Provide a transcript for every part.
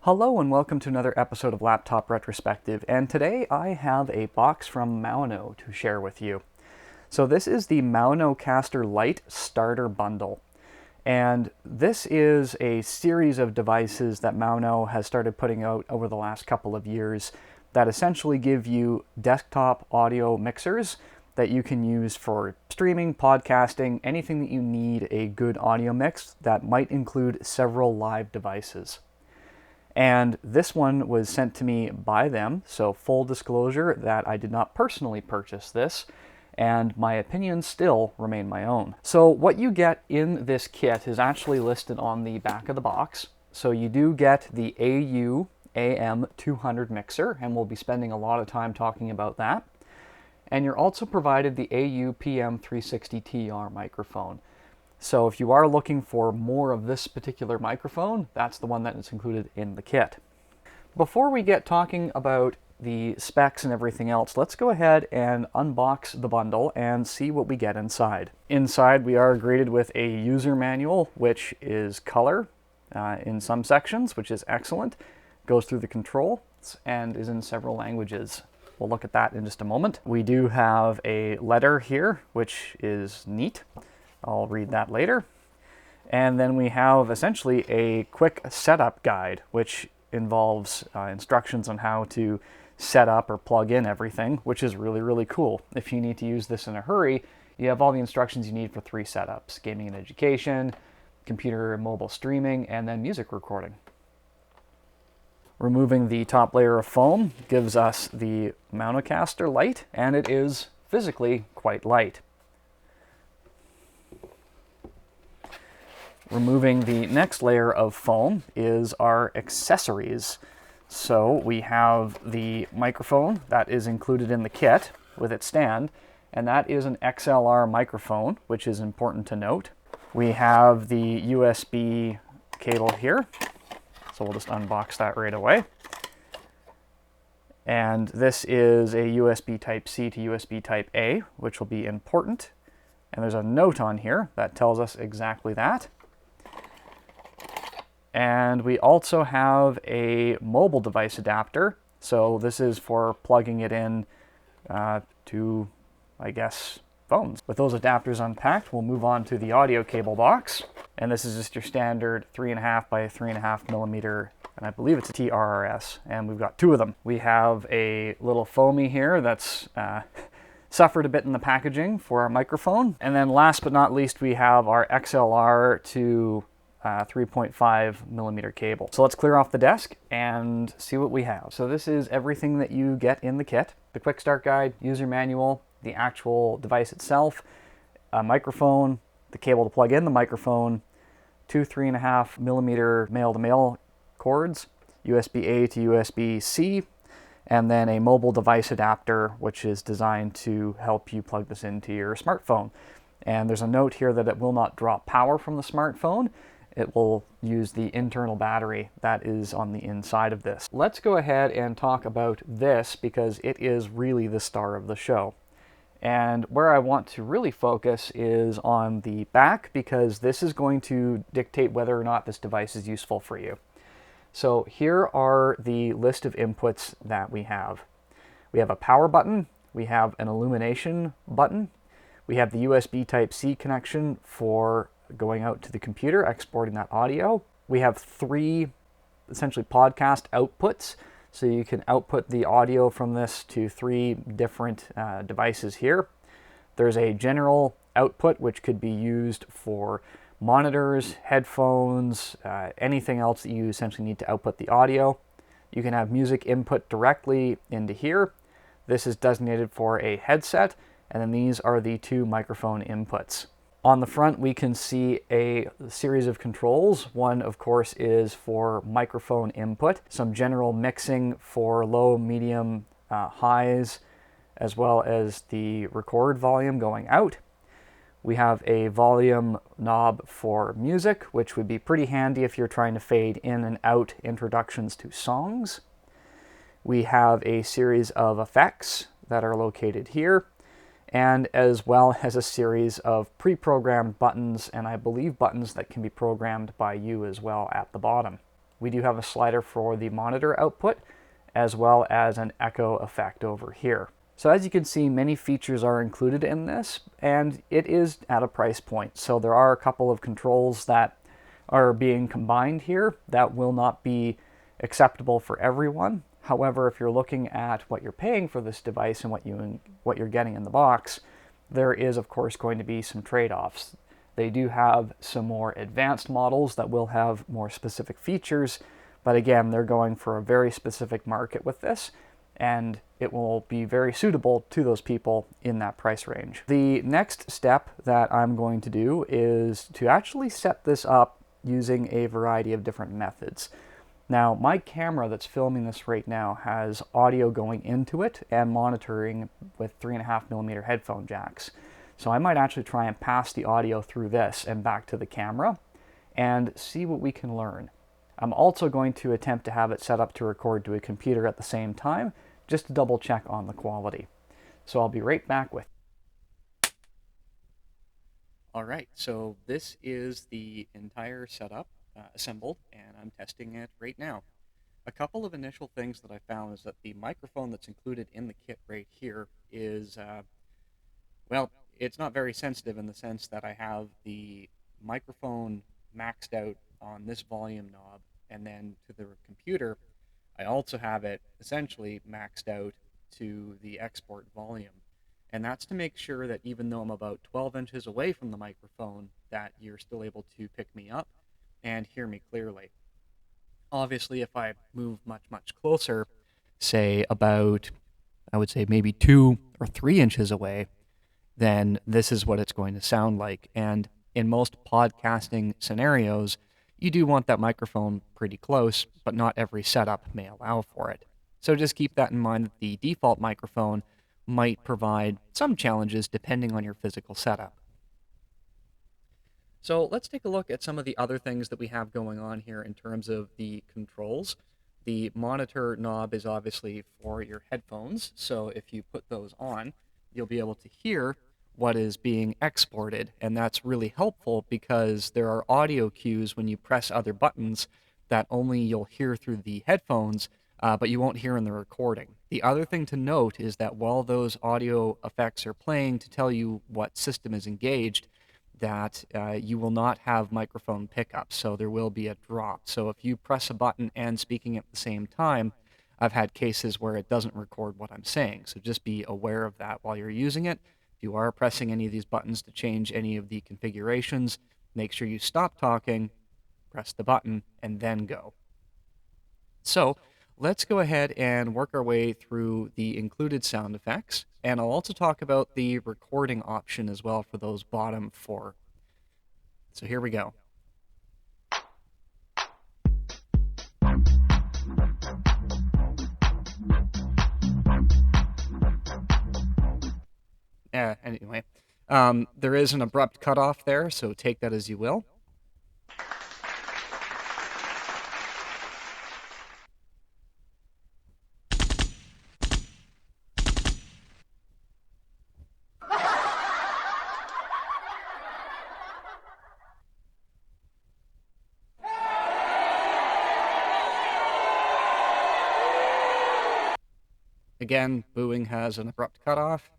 Hello and welcome to another episode of Laptop Retrospective, and today I have a box from Maono to share with you. So this is the Maonocaster Lite Starter Bundle, and this is a series of devices that Maono has started putting out over the last couple of years that essentially give you desktop audio mixers that you can use for streaming, podcasting, anything that you need a good audio mix that might include several live devices. And this one was sent to me by them, so full disclosure that I did not personally purchase this, and my opinions still remain my own. So what you get in this kit is actually listed on the back of the box. So you do get the AU AM200 mixer, and we'll be spending a lot of time talking about that. And you're also provided the AU PM360TR microphone. So if you are looking for more of this particular microphone, that's the one that is included in the kit. Before we get talking about the specs and everything else, let's go ahead and unbox the bundle and see what we get inside. Inside we are greeted with a user manual, which is color in some sections, which is excellent. Goes through the controls and is in several languages. We'll look at that in just a moment. We do have a letter here, which is neat. I'll read that later. And then we have essentially a quick setup guide, which involves instructions on how to set up or plug in everything, which is really, really cool. If you need to use this in a hurry, you have all the instructions you need for 3 setups: gaming and education, computer and mobile streaming, and then music recording. Removing the top layer of foam gives us the Maonocaster Lite, and it is physically quite light. Removing the next layer of foam is our accessories. So we have the microphone that is included in the kit with its stand, and that is an XLR microphone, which is important to note. We have the USB cable here, so we'll just unbox that right away. And this is a USB Type-C to USB Type-A, which will be important. And there's a note on here that tells us exactly that. And we also have a mobile device adapter. So this is for plugging it in to, I guess, phones. With those adapters unpacked, we'll move on to the audio cable box. And this is just your standard 3.5 by 3.5 millimeter, and I believe it's a TRRS, and we've got 2 of them. We have a little foamy here that's suffered a bit in the packaging for our microphone. And then last but not least, we have our XLR to 3.5 millimeter cable. So let's clear off the desk and see what we have. So this is everything that you get in the kit: the quick start guide, user manual, the actual device itself, a microphone, the cable to plug in the microphone, 2 3.5 millimeter male-to-male cords, USB-A to USB-C, and then a mobile device adapter, which is designed to help you plug this into your smartphone. And there's a note here that it will not draw power from the smartphone. It will use the internal battery that is on the inside of this. Let's go ahead and talk about this because it is really the star of the show. And where I want to really focus is on the back, because this is going to dictate whether or not this device is useful for you. So here are the list of inputs that we have. We have a power button, we have an illumination button, we have the USB Type-C connection for going out to the computer, exporting that audio. We have 3 essentially podcast outputs, so you can output the audio from this to 3 different devices here. There's a general output, which could be used for monitors, headphones, anything else that you essentially need to output the audio. You can have music input directly into here. This is designated for a headset, and then these are the 2 microphone inputs. On the front, we can see a series of controls. One, of course, is for microphone input, some general mixing for low, medium, highs, as well as the record volume going out. We have a volume knob for music, which would be pretty handy if you're trying to fade in and out introductions to songs. We have a series of effects that are located here, and as well as a series of pre-programmed buttons, and I believe buttons that can be programmed by you as well at the bottom. We do have a slider for the monitor output, as well as an echo effect over here. So as you can see, many features are included in this, and it is at a price point. So there are a couple of controls that are being combined here that will not be acceptable for everyone. However, if you're looking at what you're paying for this device and what you're getting in the box, there is of course going to be some trade-offs. They do have some more advanced models that will have more specific features, but again, they're going for a very specific market with this, and it will be very suitable to those people in that price range. The next step that I'm going to do is to actually set this up using a variety of different methods. Now, my camera that's filming this right now has audio going into it and monitoring with 3.5mm headphone jacks. So I might actually try and pass the audio through this and back to the camera and see what we can learn. I'm also going to attempt to have it set up to record to a computer at the same time, just to double check on the quality. So I'll be right back with you. All right, so this is the entire setup assembled, and I'm testing it right now. A couple of initial things that I found is that the microphone that's included in the kit right here is, well, it's not very sensitive in the sense that I have the microphone maxed out on this volume knob, and then to the computer, I also have it essentially maxed out to the export volume. And that's to make sure that even though I'm about 12 inches away from the microphone, that you're still able to pick me up and hear me clearly. Obviously, if I move much, much closer, say about, I would say maybe 2 or 3 inches away, then this is what it's going to sound like. And in most podcasting scenarios, you do want that microphone pretty close, but not every setup may allow for it. So just keep that in mind that the default microphone might provide some challenges depending on your physical setup. So let's take a look at some of the other things that we have going on here in terms of the controls. The monitor knob is obviously for your headphones, so if you put those on, you'll be able to hear what is being exported, and that's really helpful because there are audio cues when you press other buttons that only you'll hear through the headphones, but you won't hear in the recording. The other thing to note is that while those audio effects are playing to tell you what system is engaged, that you will not have microphone pickups, so there will be a drop. So if you press a button and speaking at the same time, I've had cases where it doesn't record what I'm saying, so just be aware of that while you're using it. If you are pressing any of these buttons to change any of the configurations, make sure you stop talking, press the button, and then go. So let's go ahead and work our way through the included sound effects, and I'll also talk about the recording option as well for those bottom 4. So here we go. Anyway, there is an abrupt cutoff there, so take that as you will. Again, booing has an abrupt cutoff.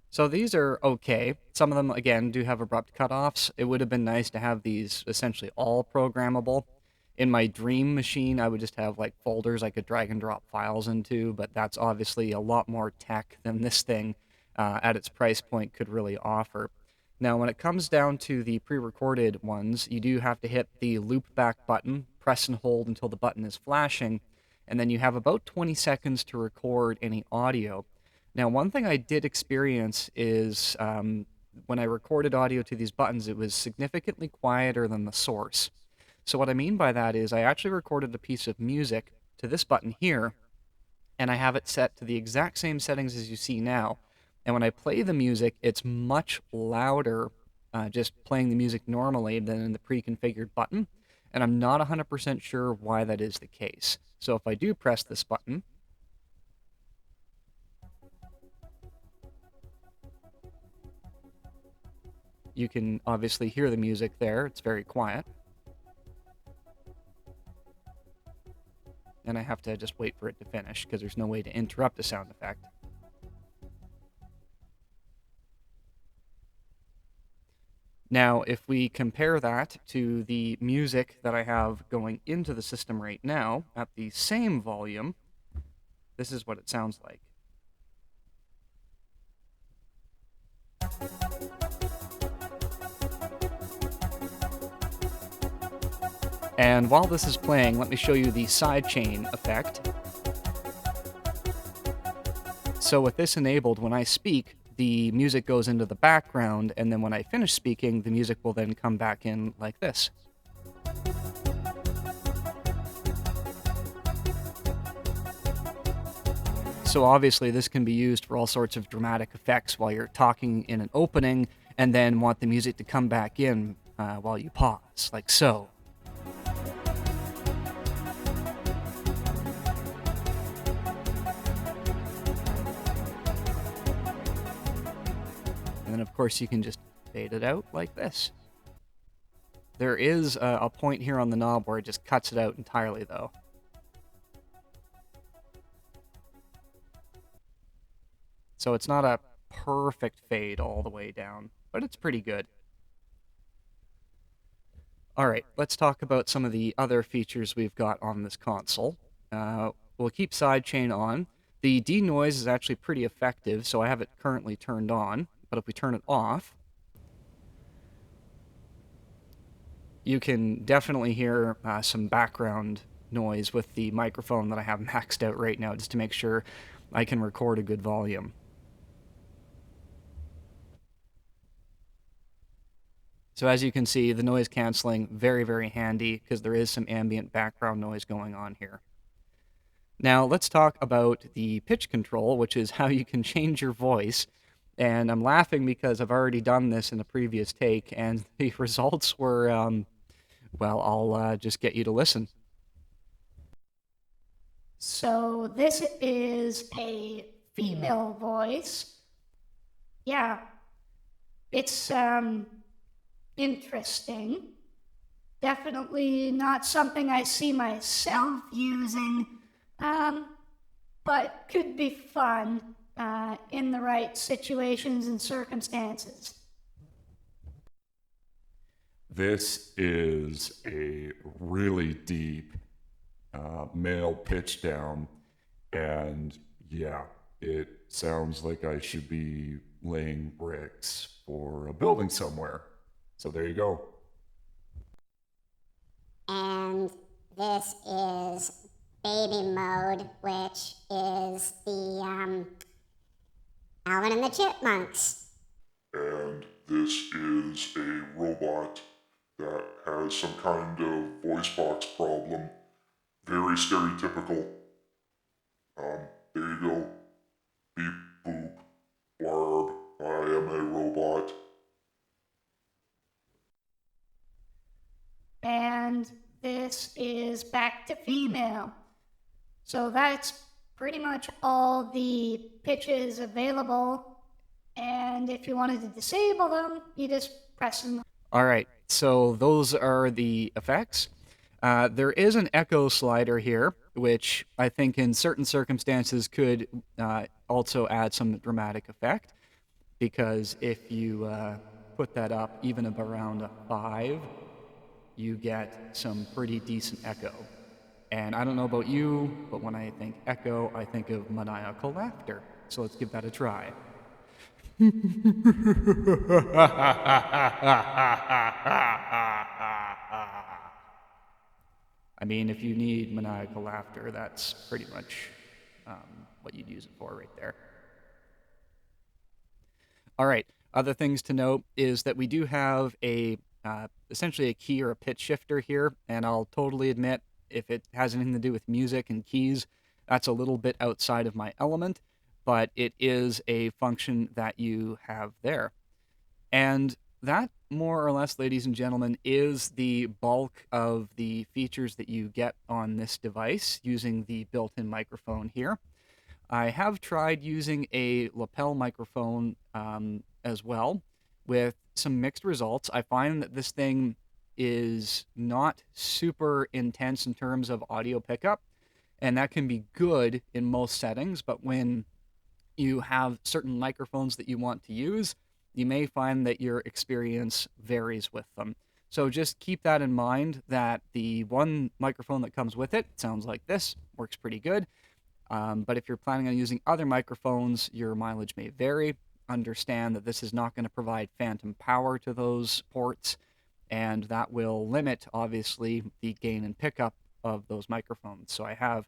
So these are okay. Some of them, again, do have abrupt cutoffs. It would have been nice to have these essentially all programmable. In my dream machine, I would just have like folders I could drag and drop files into, but that's obviously a lot more tech than this thing at its price point could really offer. Now, when it comes down to the pre-recorded ones, you do have to hit the loop back button, press and hold until the button is flashing, and then you have about 20 seconds to record any audio. Now, one thing I did experience is when I recorded audio to these buttons, it was significantly quieter than the source. So what I mean by that is I actually recorded a piece of music to this button here, and I have it set to the exact same settings as you see now. And when I play the music, it's much louder just playing the music normally than in the pre-configured button, and I'm not 100% sure why that is the case. So if I do press this button, You can obviously hear the music there. It's very quiet. And I have to just wait for it to finish because there's no way to interrupt the sound effect. Now, if we compare that to the music that I have going into the system right now at the same volume, this is what it sounds like. And while this is playing, let me show you the sidechain effect. So with this enabled, when I speak, the music goes into the background, and then when I finish speaking, the music will then come back in like this. So obviously this can be used for all sorts of dramatic effects while you're talking in an opening, and then want the music to come back in while you pause, like so. And then of course you can just fade it out like this. There is a point here on the knob where it just cuts it out entirely though. So it's not a perfect fade all the way down, but it's pretty good. All right, let's talk about some of the other features we've got on this console. We'll keep sidechain on. The denoise is actually pretty effective, so I have it currently turned on, but if we turn it off, you can definitely hear some background noise with the microphone that I have maxed out right now, just to make sure I can record a good volume. So as you can see, the noise canceling, very, very handy, because there is some ambient background noise going on here. Now let's talk about the pitch control, which is how you can change your voice. And I'm laughing because I've already done this in a previous take, and the results were, well, I'll just get you to listen. So this is a female voice. Yeah, it's interesting. Definitely not something I see myself using, but could be fun in the right situations and circumstances. This is a really deep male pitch down, and yeah, it sounds like I should be laying bricks for a building somewhere. So there you go. And this is baby mode, which is the Alvin and the Chipmunks. And this is a robot that has some kind of voice box problem. Very stereotypical. There you go. Beep, boop, blarb. I am a robot. And this is back to female. So that's pretty much all the pitches available. And if you wanted to disable them, you just press them. All right, so those are the effects. There is an echo slider here, which I think in certain circumstances could also add some dramatic effect, because if you put that up even of around a 5, you get some pretty decent echo. And I don't know about you, but when I think echo, I think of maniacal laughter. So let's give that a try. I mean, if you need maniacal laughter, that's pretty much what you'd use it for right there. All right, other things to note is that we do have a essentially a key or a pitch shifter here, and I'll totally admit, if it has anything to do with music and keys, that's a little bit outside of my element, but it is a function that you have there. And that, more or less, ladies and gentlemen, is the bulk of the features that you get on this device using the built-in microphone here. I have tried using a lapel microphone as well, with some mixed results. I find that this thing is not super intense in terms of audio pickup, and that can be good in most settings, but when you have certain microphones that you want to use, you may find that your experience varies with them. So just keep that in mind, that the one microphone that comes with it sounds like this, works pretty good. But if you're planning on using other microphones, your mileage may vary. Understand that this is not going to provide phantom power to those ports, and that will limit, obviously, the gain and pickup of those microphones. So I have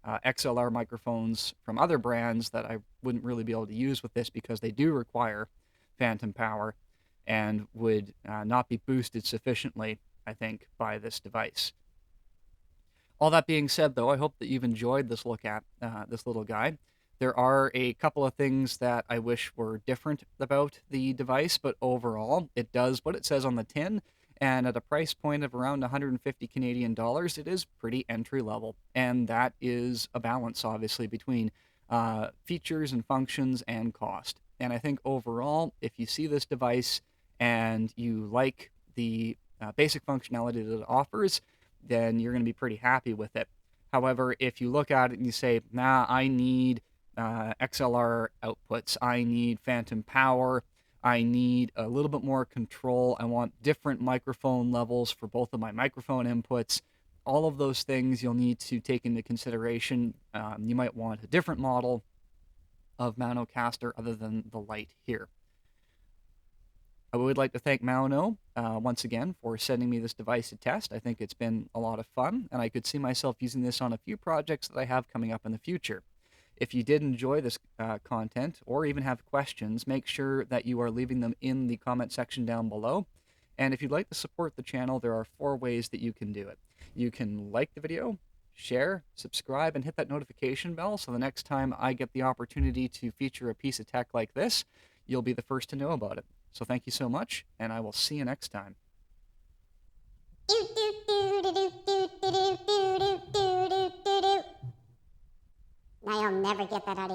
XLR microphones from other brands that I wouldn't really be able to use with this because they do require phantom power and would not be boosted sufficiently, I think, by this device. All that being said, though, I hope that you've enjoyed this look at this little guy. There are a couple of things that I wish were different about the device, but overall, it does what it says on the tin, and at a price point of around 150 Canadian dollars, it is pretty entry level. And that is a balance, obviously, between features and functions and cost. And I think overall, if you see this device and you like the basic functionality that it offers, then you're going to be pretty happy with it. However, if you look at it and you say, nah, I need XLR outputs, I need phantom power, I need a little bit more control, I want different microphone levels for both of my microphone inputs, all of those things you'll need to take into consideration. You might want a different model of Maonocaster other than the Lite here. I would like to thank Maono once again for sending me this device to test. I think it's been a lot of fun, and I could see myself using this on a few projects that I have coming up in the future. If you did enjoy this content or even have questions, make sure that you are leaving them in the comment section down below. And if you'd like to support the channel, there are 4 ways that you can do it. You can like the video, share, subscribe, and hit that notification bell so the next time I get the opportunity to feature a piece of tech like this, you'll be the first to know about it. So thank you so much, and I will see you next time. Now you'll never get that out of